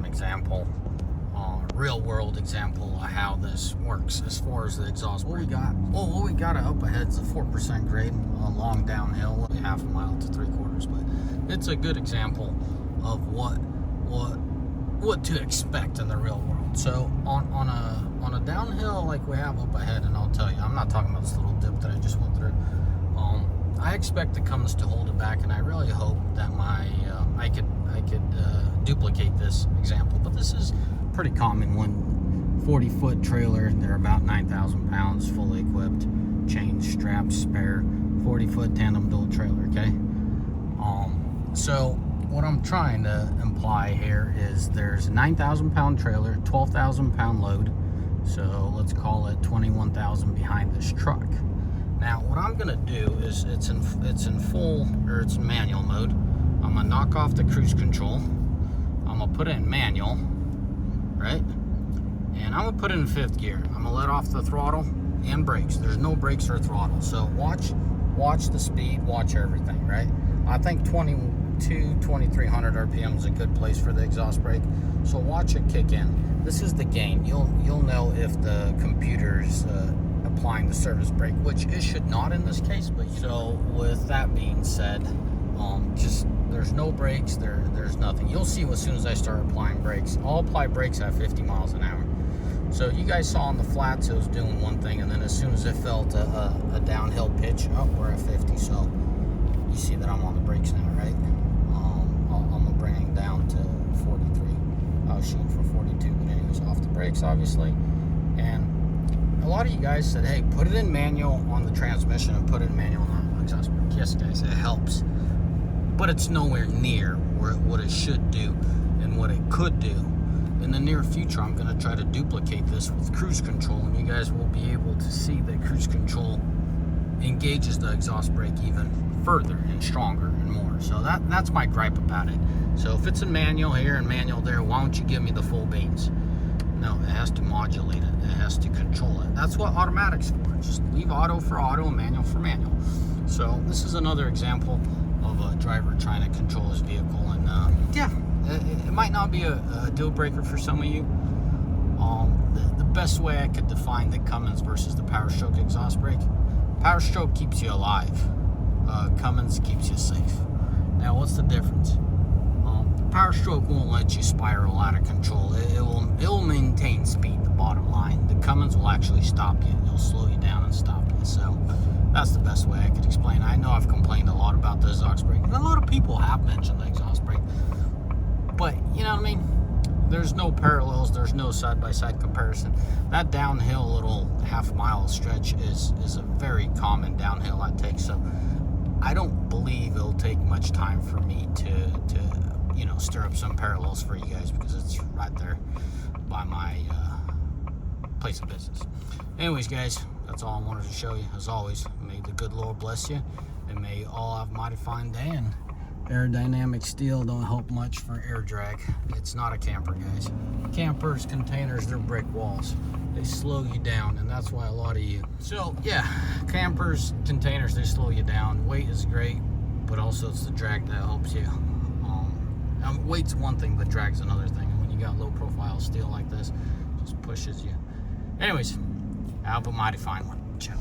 example, real world example of how this works as far as the exhaust brake. What we got up ahead is a 4% grade, a long downhill, half a mile to 3/4, but it's a good example of what to expect in the real world. So on a downhill like we have up ahead, and I'll tell you, I'm not talking about this little dip that I just went through. I expect the Cummins to hold it back, and I really hope that I could duplicate this example. But this is pretty common when 40-foot trailer, they're about 9,000 pounds, fully equipped, chain straps, spare, 40-foot tandem dual trailer. Okay. So what I'm trying to imply here is there's a 9,000 pound trailer, 12,000 pound load. So let's call it 21,000 behind this truck. Now, what I'm gonna do is it's in manual mode. I'm gonna knock off the cruise control. I'm gonna put it in manual, right? And I'm gonna put it in 5th gear. I'm gonna let off the throttle and brakes. There's no brakes or throttle. So watch the speed, watch everything, right? I think 2,300 RPM is a good place for the exhaust brake. So watch it kick in. This is the gain. You'll know if the computer's applying the service brake, which it should not in this case. But so with that being said, just there's no brakes, there's nothing. You'll see as soon as I start applying brakes. I'll apply brakes at 50 miles an hour. So you guys saw on the flats it was doing one thing, and then as soon as it felt a downhill pitch, we're at 50. So you see that I'm on the brakes now, right? I'm gonna bring it down to 43. I was shooting for 42, but anyways, off the brakes obviously. And a lot of you guys said, hey, put it in manual on the transmission and put it in manual on the exhaust brake. Yes, guys, it helps. But it's nowhere near what it should do and what it could do. In the near future, I'm going to try to duplicate this with cruise control, and you guys will be able to see that cruise control engages the exhaust brake even further and stronger and more. So that's my gripe about it. So if it's in manual here and manual there, why don't you give me the full beans? No, it has to modulate it. It has to control it. That's what automatic's for. Just leave auto for auto and manual for manual. So this is another example of a driver trying to control his vehicle. And yeah, it might not be a deal breaker for some of you. The best way I could define the Cummins versus the Powerstroke exhaust brake: Powerstroke keeps you alive. Cummins keeps you safe. Now, what's the difference? Powerstroke won't let you spiral out of control. It will maintain speed, the bottom line. The Cummins will actually stop you. It'll slow you down and stop you. So that's the best way I could explain. I know I've complained a lot about the exhaust brake, and a lot of people have mentioned the exhaust brake, but you know what I mean? There's no parallels, there's no side-by-side comparison. That downhill little half-mile stretch is a very common downhill I take, so I don't believe it'll take much time for me to stir up some parallels for you guys, because it's right there by my place of business. Anyways, guys, that's all I wanted to show you. As always, may the good Lord bless you, and may you all have a mighty fine day. And aerodynamic steel don't help much for air drag. It's not a camper, guys. Campers, containers, they're brick walls. They slow you down, and that's why a lot of you. So yeah, campers, containers, they slow you down. Weight is great, but also it's the drag that helps you. Weight's one thing, but drag's another thing. And when you got low profile steel like this, it just pushes you. Anyways, have a mighty fine one. Ciao.